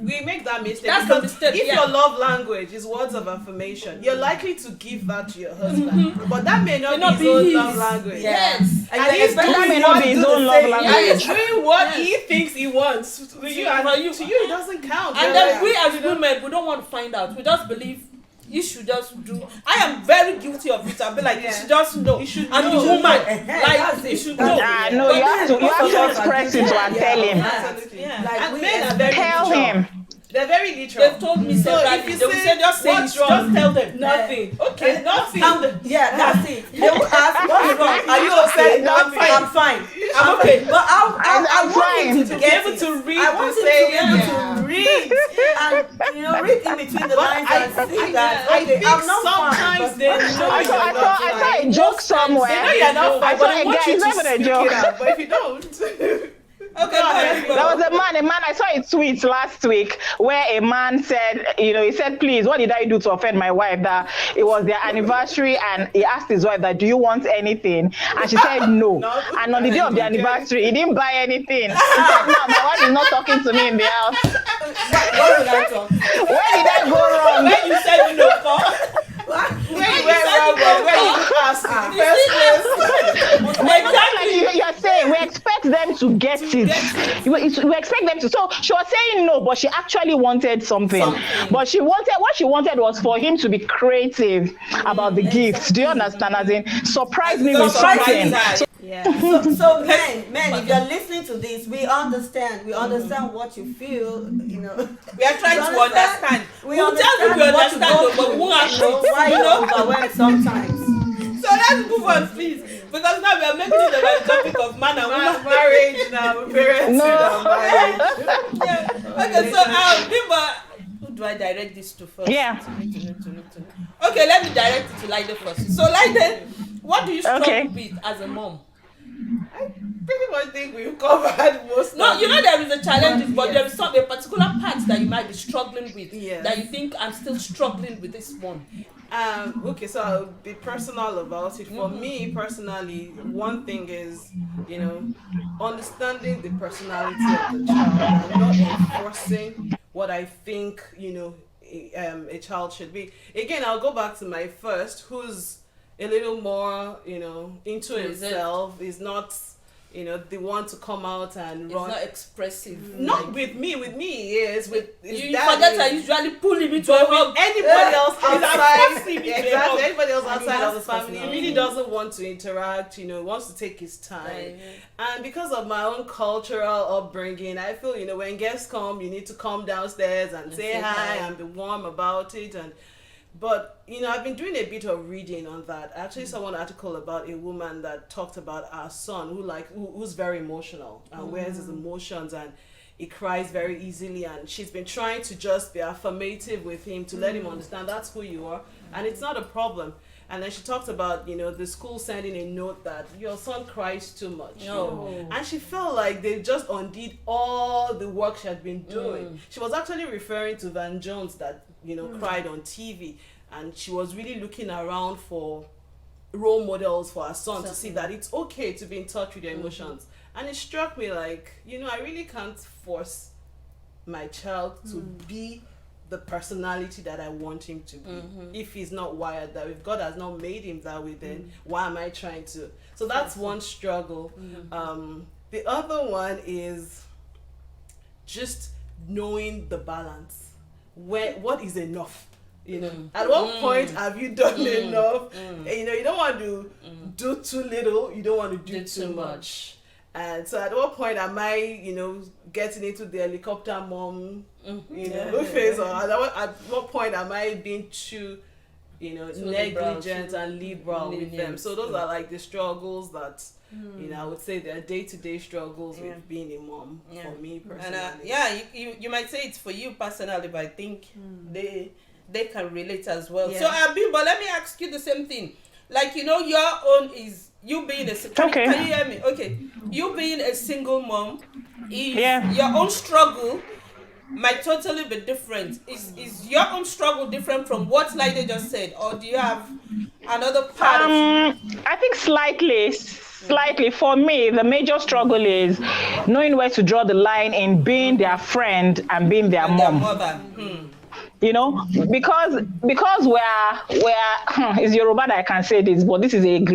we make that mistake. That's the because mistake, if yeah. your love language is words of affirmation, you're likely to give that to your husband, but that may not May be his own love language. Yes. And he's That doing may not what be his do own the love same. language. Yeah, he's doing what Yes. he thinks he wants to you, and For you. to you it doesn't count. And You're then like, we as you know, women, we don't want to find out. We just believe you should just do. I am very guilty of it. I'll be like, you should just know. You should I'm know. the woman. That's Like, it. you should That's know. it. No, But you have then to most of us are express it to and tell him. Absolutely. Yeah. Like, And we men are expect very Tell literal. him. They're very literal. They've told me So several if you times. They will say, say, just say "What's it's wrong?" wrong. Just tell them. Nothing. Okay, nothing. that's it. They will ask, what's wrong? Are you okay? I'm fine. I'm fine. I'm okay. But I I'm want fine. him to be get able it. to read I the want him to same, be able yeah. to read and read in between the lines and see that I okay, think I'm not sometimes fine. But they know I you're saw, not I saw fine. a joke somewhere. They know you're not I fine, saw but I a want guy, you it's to not even a speak joke. it out. But if you don't, Okay, Go ahead. go There ahead. was a man, I saw a tweet last week where a man said, he said, please, what did I do to offend my wife? That it was their anniversary and he asked his wife that, do you want anything? And she said no. No. And on the day of the anniversary, he didn't buy anything. He said, no, my wife is not talking to me in the house. what would I talk? Where did I go wrong? When you said you know, for where you went wrong, but where you asked in the first place. Exactly, like you're saying, we expect them to get it. We expect them to. So she was saying no, but she actually wanted something. But what she wanted was for him to be creative about the gifts. Do you understand? As in, surprise me with something. Yeah. So men, if you're listening to this, we understand. We understand what you feel. You know. we are trying to understand. We We'll tell you we what understand, go but we through, won't have you know, it. why You you're know? overwhelmed sometimes. So let's move on, please. Because now we are making it about the topic of man and woman. Marriage now, parents now, marriage. Yeah. Okay, so Bimba, who do I direct this to first? Yeah. Okay, let me direct it to Laide first. So Laide, what do you struggle Okay. with as a mom? pretty much think we've covered most. No, of you know it. there is a challenge, but Yes. there is some a particular part that you might be struggling with. Yes. That you think I'm still struggling with this one. Okay, so I'll be personal about it. For me personally, one thing is, understanding the personality of the child and not enforcing what I think, a child should be. Again, I'll go back to my first, who's a little more, into Reserved. himself, is not, the one to come out and It's run. not expressive. Not with me he is. With his You dad forget is. I usually pull him into a But hug. with anybody else He's outside, forcing me to exactly, hug. anybody else And he outside has of the his family, he personality. really doesn't want to interact, wants to take his time. And because of my own cultural upbringing, I feel, when guests come, you need to come downstairs and say hi and be warm about it. But I've been doing a bit of reading on that. I actually saw one article about a woman that talked about our son who's very emotional and wears his emotions, and he cries very easily, and she's been trying to just be affirmative with him to let him understand that's who you are and it's not a problem. And then she talked about, the school sending a note that your son cries too much. And she felt like they just undid all the work she had been doing. She was actually referring to Van Jones that, cried on TV. And she was really looking around for role models for her son to see that it's okay to be in touch with your emotions. And it struck me like, I really can't force my child to be the personality that I want him to be. If he's not wired that way, if God has not made him that way, then why am I trying to? So that's one struggle. The other one is just knowing the balance. What is enough? At what point have you done enough? You don't want to do too little, you don't want to do too much. And so at what point am I, getting into the helicopter mom, phase, or at what point am I being too, negligent and liberal with them? So those are like the struggles that, I would say they're day-to-day struggles with being a mom for me personally. And you might say it's for you personally, but I think they can relate as well. So Bimbo, let me ask you the same thing. Like, your own is you being a Okay. Can you hear me? Okay. You being a single mom is Yeah. your own struggle might totally be different. Is your own struggle different from what Lide just said, or do you have another part of I think slightly. For me, the major struggle is knowing where to draw the line in being their friend and being their their mom. mother? Because we're it's Yoruba that I can say this, but this is it's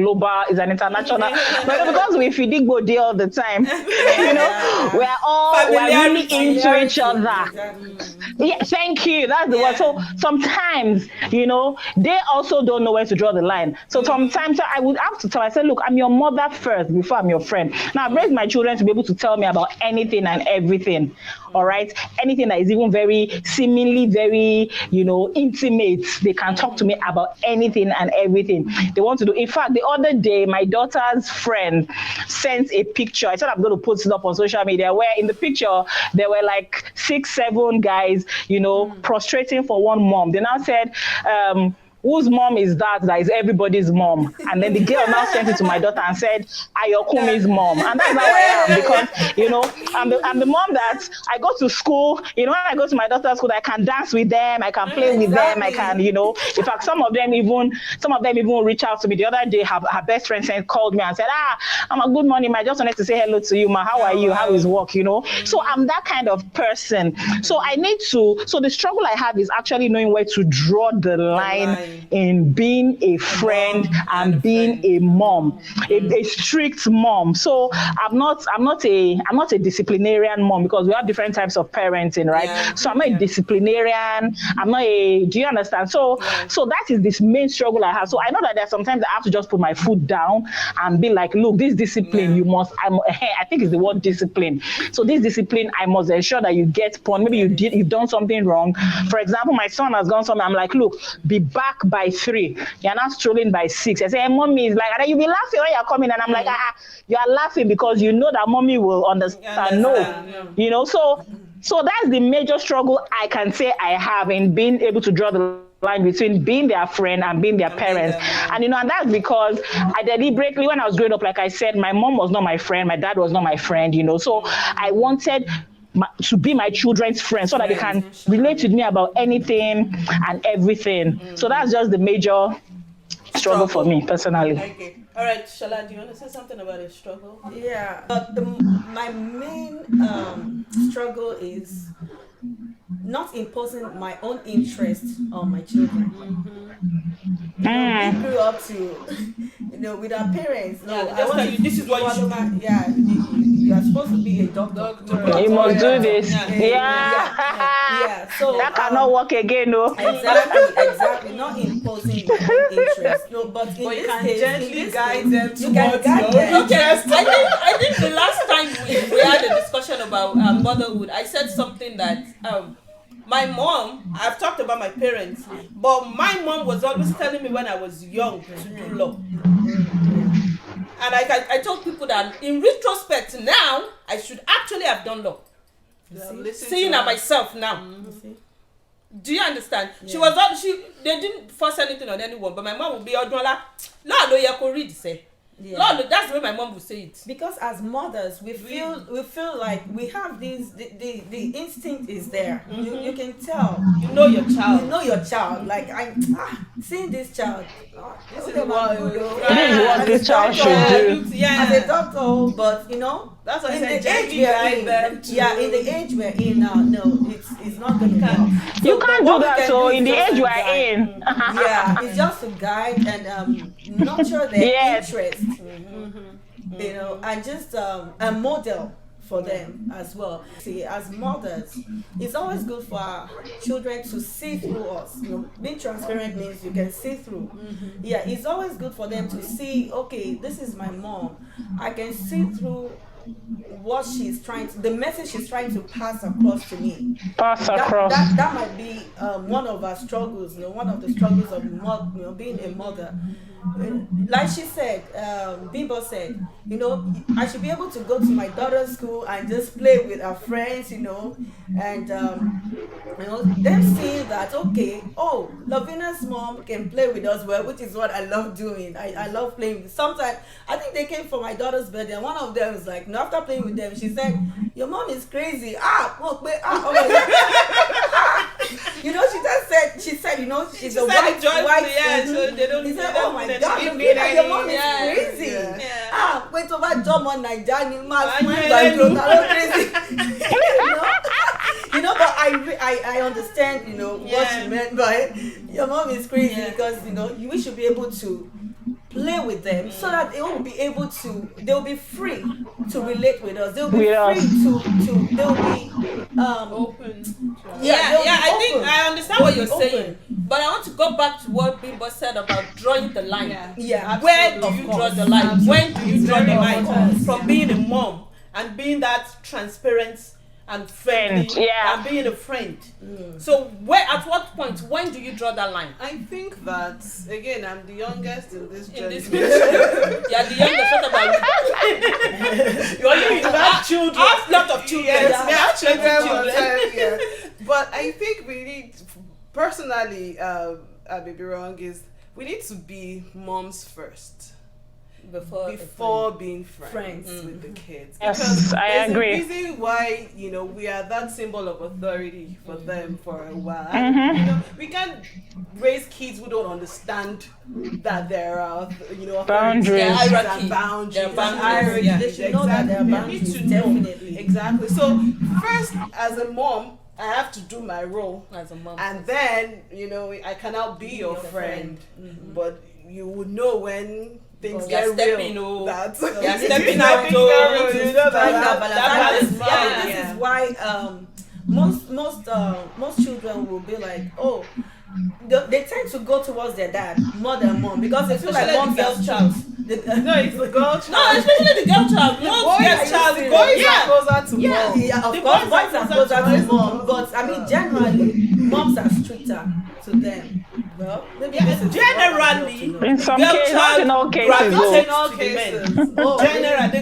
an international. But because we feed body all the time, we're really into each other. Yeah, thank you. That's the word. So sometimes, they also don't know where to draw the line. So sometimes I would have to tell myself, look, I'm your mother first before I'm your friend. Now I've raised my children to be able to tell me about anything and everything. All right, anything that is even very seemingly very, intimate. They can talk to me about anything and everything they want to do. In fact, the other day, my daughter's friend sent a picture. I said I'm going to post it up on social media, where in the picture there were like 6-7 guys, prostrating for one mom. They now said, whose mom is that is everybody's mom? And then the girl now sent it to my daughter and said, Ayokumi's mom. And that's how I am, because, I'm the mom that I go to school, when I go to my daughter's school, I can dance with them, I can play with them, I can, in fact, some of them even reach out to me. The other day, her best friend called me and said, I'm a good morning, I just wanted to say hello to you, ma, how are you, how is work, So I'm that kind of person. So the struggle I have is actually knowing where to draw the line in being a friend and being a mom, a strict mom. So I'm not a disciplinarian mom, because we have different types of parenting, right? Yeah. So I'm not a disciplinarian. I'm not do you understand? So that is this main struggle I have. So I know that there's sometimes I have to just put my foot down and be like, look, this discipline you must. I think it's the word discipline. So this discipline, I must ensure that you get point. Maybe you've done something wrong. For example, my son has gone somewhere. I'm like, look, be back by 3. You're not strolling by 6. I say, hey, mommy is like, and then you'll be laughing when you're coming, and I'm like, you are laughing because you know that mommy will understand. So that's the major struggle I can say I have in being able to draw the line between being their friend and being their parents. And and that's because I deliberately, when I was growing up, like I said, my mom was not my friend, my dad was not my friend, so I wanted to be my children's friend so that they can relate with me about anything and everything. So that's just the major struggle for me personally. Okay. All right, Shala, do you want to say something about a struggle? Yeah, but my main struggle is not imposing my own interest on my children. We grew up to, with our parents. No, I want you. This is what you should do. Yeah, you are supposed to be a doctor. You must do this. Yeah. So that cannot work again, no. Exactly. Not imposing my own interest. No, but in this case, gently guide them you can guide them. Okay, I think the last time we had a discussion about motherhood, I said something that my mom, I've talked about my parents, but my mom was always telling me when I was young to do law. And I told people that in retrospect now, I should actually have done law. Seeing at myself now. Do you understand? Yeah. They didn't force anything on anyone, but my mom would be Odwala, Lord, you could read, say. Yeah. Lord, that's the way my mom would say it. Because as mothers, we feel like we have these. The instinct is there. You can tell. You know your child. You know your child. Like seeing this child. This is what this child should do. Yeah. As a doctor, but that's what in the age we're in. Yeah, in the age we're in now, no, it's not going to help. You can't do that. So in the age we're in, it's just to guide and nurture their interest. And just a model for them as well. See, as mothers, it's always good for our children to see through us. Being transparent means you can see through. Yeah, it's always good for them to see, okay, this is my mom. I can see through what the message she's trying to pass across to me. That might be one of our struggles, one of the struggles of being a mother. Like she said, Bimbo said, I should be able to go to my daughter's school and just play with her friends, and them seeing that, okay, Lavina's mom can play with us well, which is what I love doing. I love playing. Sometimes I think they came for my daughter's birthday, and one of them was like, after playing with them, she said, "Your mom is crazy." She said, she's a white. So they don't. He said, "Oh my God, your mom is crazy." Yeah. Wait over John on Nigeria, crazy. But I understand, what she meant by your mom is crazy because we should be able to play with them so that they'll be free to relate with us. They'll be they'll be open. I think I understand what you're saying, but I want to go back to what Bimbo said about drawing the line. Where do you draw the line? Absolutely. When do you draw the line from being a mom and being that transparent and friendly and being a friend? So at what point, when do you draw that line? I think that, again, I'm the youngest in this journey. Yeah, the youngest. What about you? You have children. I have a lot of children. Yes, we have children. But I think we need, personally, I may be wrong, is we need to be moms first. Before being friends with the kids. Yes, I agree. There's a reason why, we are that symbol of authority for them for a while. And, we can't raise kids who don't understand that there are, boundaries. And boundaries. They should know that there are boundaries. Definitely. Exactly. So first, as a mom, I have to do my role as a mom, and then I cannot be your friend, but you would know when things get real. That's stepping out. This is why most children will be like, they tend to go towards their dad more than mom because they feel like mom's girl child. No, it's the girl child. No, especially the girl child. The boys are closer to mom. Yeah, of course, boys are closer to mom. But I mean, generally, moms are stricter to them. Well, generally, in some cases, not in all cases. In all cases. Generally,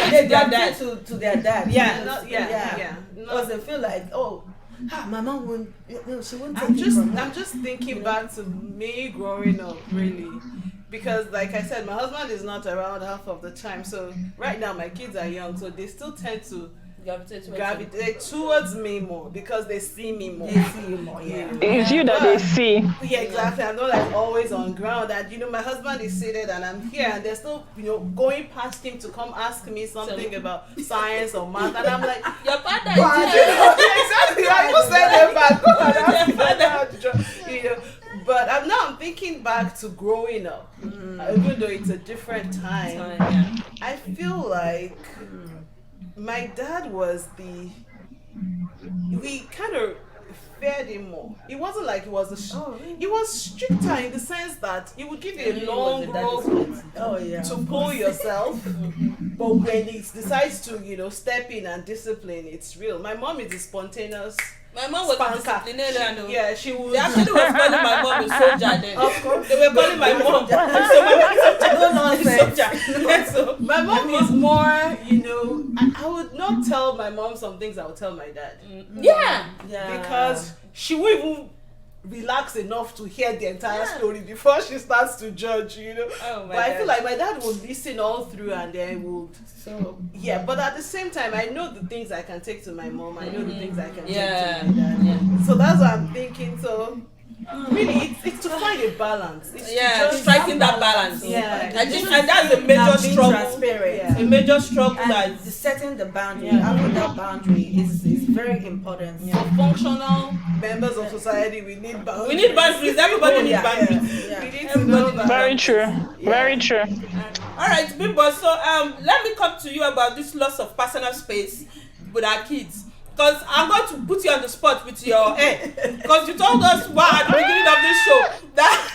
they gravitate to their dad. Yeah. Because they feel like, my mom won't. No, she won't take I'm it just from me. I'm just thinking back to me growing up, really, because like I said, my husband is not around half of the time. So right now my kids are young, so they still tend to gravitate towards me more because they see me more. They see you more, yeah. It's you that they see. Yeah, exactly. I'm not like always on ground. And my husband is seated and I'm here, and they're still going past him to come ask me something about science or math, and I'm like, Your father "But, is here. exactly. I just said them back. Go and ask him about But I'm thinking back to growing up, even though it's a different time. Yeah. I feel like my dad was we kind of fed him more. It wasn't like he was he was stricter in the sense that he would give you a long rope to pull yourself, but when he decides to step in and discipline, it's real. My mom is a spontaneous My mom was spanker. disciplinarian. Yeah, she would. They actually was calling my mom a soldier then. Of course. They were calling my mom. So my mom is a soldier. So my mom is more, I would not tell my mom some things I would tell my dad. yeah. Because she won't even relax enough to hear the entire story before she starts to judge, Oh my but I God. feel like my dad would listen all through and then would. So yeah, but at the same time, I know the things I can take to my mom. I know the things I can take to my dad. Yeah. So that's what I'm thinking. So really, it's to find a balance. It's to just striking that balance. Yeah. I think and that's a major struggle. Transparent. Yeah. A major struggle And that setting the boundary, having that boundary is very important. For functional members of society, we need boundaries. we need boundaries. Everybody needs Yeah. boundaries. Yeah. We need to know that. Very true. Very true. All right, Bimbo. So let me come to you about this loss of personal space with our kids. Because I'm going to put you on the spot with your hair. Because you told us at the beginning of this show that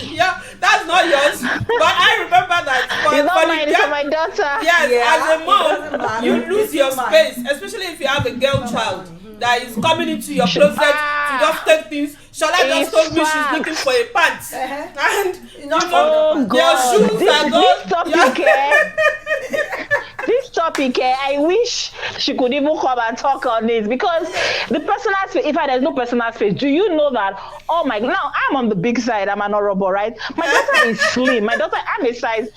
yeah, that's not yours. But I remember that It's not mine, it's for my daughter. yes, as a it doesn't mom, matter. you lose It's your mine. space, especially if you have a girl child that is coming into your closet to just take things. Shola just It's told me she's facts. looking for a pants. And Oh their God, shoes this are gone. topic, this topic, I wish she could even come and talk on this, because the personal space, if there's no personal space, do you know that, oh my, now I'm on the big side, I'm an honorable, right? My daughter is slim, my daughter, I'm a size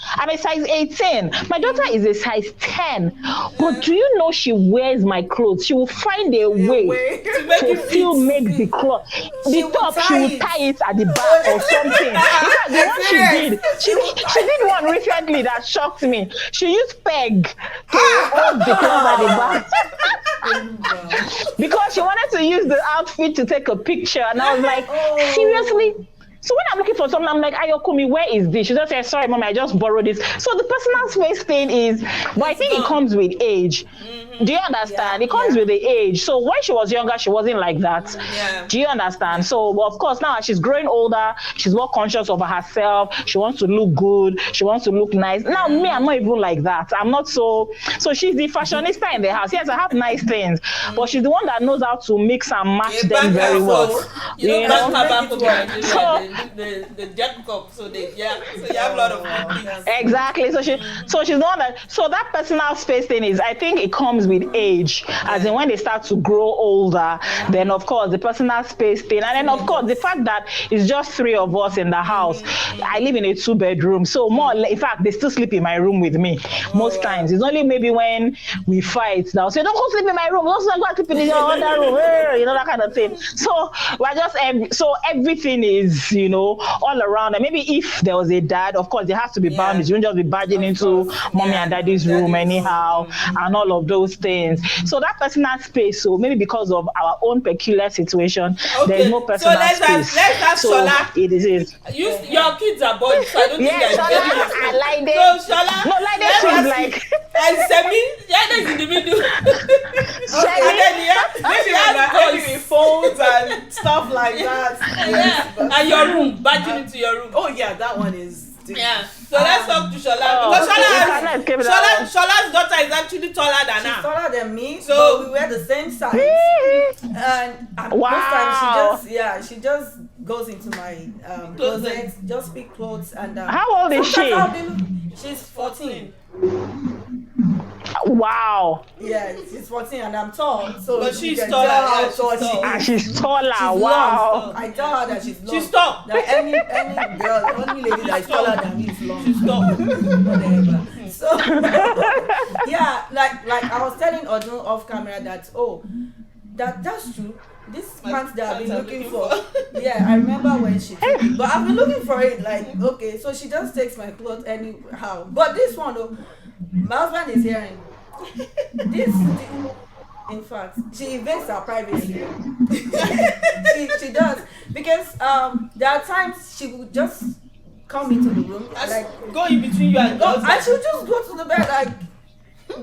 18, my daughter is a size 10, but do you know she wears my clothes? She will find a way to still make the cloth. The top, she will tie it at the back or something. In fact, the one she did one recently that shocked me. She used peg to hold the cloth at the back because she wanted to use the outfit to take a picture, and I was like, seriously? So when I'm looking for something, I'm like, Ayokumi, where is this? She just said, sorry, mom, I just borrowed this. So the personal space thing is, but I think it comes with age. Do you understand? It comes with the age. So when she was younger, she wasn't like that. Yeah. Do you understand? So, of course, now as she's growing older, she's more conscious of herself. She wants to look good. She wants to look nice. Now, me, I'm not even like that. I'm not so she's the fashionista in the house. Yes, I have nice things, but she's the one that knows how to mix and match them very well. You You know, know? back up So- the jet cup, so you have a lot of things. Exactly. So she's the one that. So that personal space thing is, I think it comes with age, as in when they start to grow older. Then of course the personal space thing, and then of course the fact that it's just 3 of us in the house. I live in a 2-bedroom, so in fact they still sleep in my room with me most times. It's only maybe when we fight they'll say, don't go sleep in my room, don't go sleep in the other room, that kind of thing. So we're just everything is all around. And maybe if there was a dad, of course there has to be boundaries. You won't just be barging into mommy and daddy's room anyhow, and all of those things. So that personal space, so maybe because of our own peculiar situation, there's no personal space. Let's ask Shola. It is. Your kids are boys, so I don't think Shola, I like it. So Shola, No, like that seems like. and Semi, that's in the middle. And then maybe Maybe phones and stuff like that. and your room, barging into your room. Oh yeah, that one is. Yeah. So let's talk to Shola, because Shola's daughter is actually taller than She's her. taller than me, So- so we wear the same size. And most times she just goes into my closet, just pick clothes, and How old is she? She's 14. Wow. Yeah, she's 14 and I'm tall, so But you she's can taller, tell how yeah, she's tall she tall. Ah, is. she's taller. She's Wow. long. I tell her that she's long. She's tall. That any girl, any lady that is taller than me is long. She's tall. Whatever. So yeah, like I was telling Odun off camera that that's true. This My pants that I've been pants looking I'm for. looking Yeah, I remember when she took it, but I've been looking for it. Like, okay, so she just takes my clothes anyhow. But this one though, my husband is hearing. In fact, she invades her privacy. she does, because there are times she would just come into the room like Go in between you and God. and she'll just go to the bed like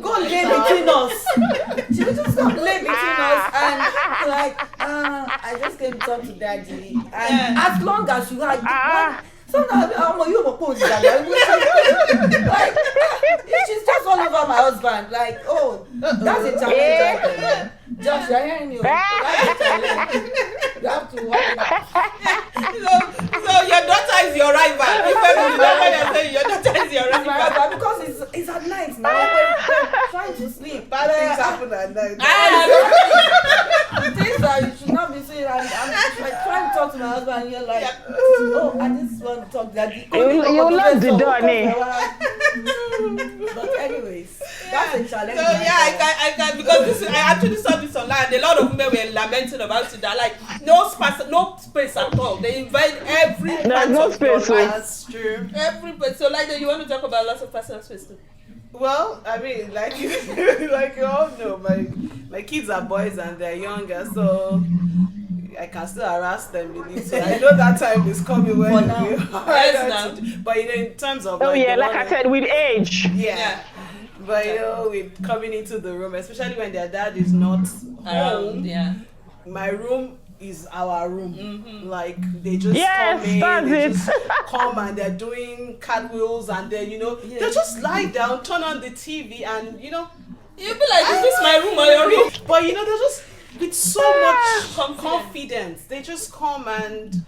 go lay between us. She would just go lay between us and like I just came to talk to daddy, and as long as you like sometimes you like she's just all over my husband like that's a challenge right there. Josh, you're hearing me. That's a challenge. You have to work it out. So your daughter is your rival. If you're saying your daughter is your rival. Because it's at night now. We're trying to sleep. Bad things happen at night. Things that you should not be saying. I'm like trying to talk to my husband and you're like, I just want to talk to daddy. You love the door, But anyways, that's a challenge. So I can because I actually saw this online. A lot of women were lamenting about it. They're like, no space at all. They invite every part no of space. your life. That's true. Every part. So like you want to talk about lots of personal space too? Well, I mean, like like you all know, my kids are boys and they're younger, so I can still harass them a little. I know that time is coming when For now. we Yes, but in terms of Oh yeah, the like I said, with age. yeah. But with coming into the room, especially when their dad is not home, Yeah. my room is our room. Mm-hmm. Like they just Yes, come in, that's they it. just come and they're doing cartwheels and then they just lie down, turn on the TV and You'll be like, is this my room or your room? But they're just with so much Confidence. confidence. They just come and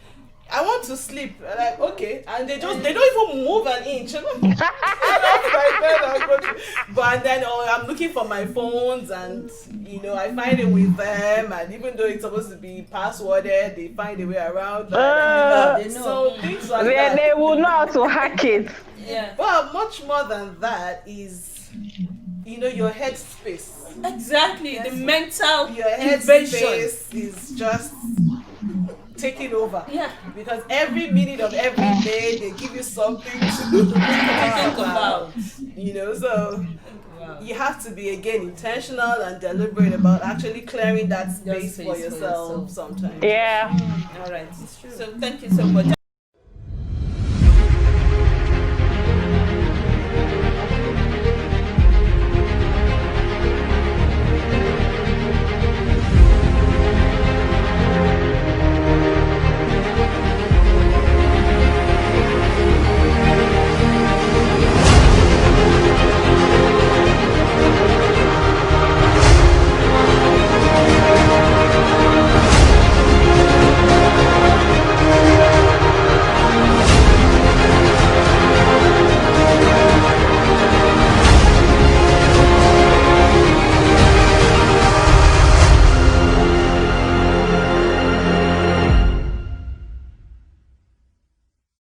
I want to sleep. Like, okay, and they don't even move an inch. But then I'm looking for my phones and I find it with them, and even though it's supposed to be passworded, they find a way around. They know. So things like that. They will know how to hack it. Yeah. But much more than that is your head space. Exactly. The mental Your head invasion. space is just taking over. Yeah. Because every minute of every day they give you something to Think about. So you have to be again intentional and deliberate about actually clearing that space for yourself sometimes. Yeah. All right. So thank you so much.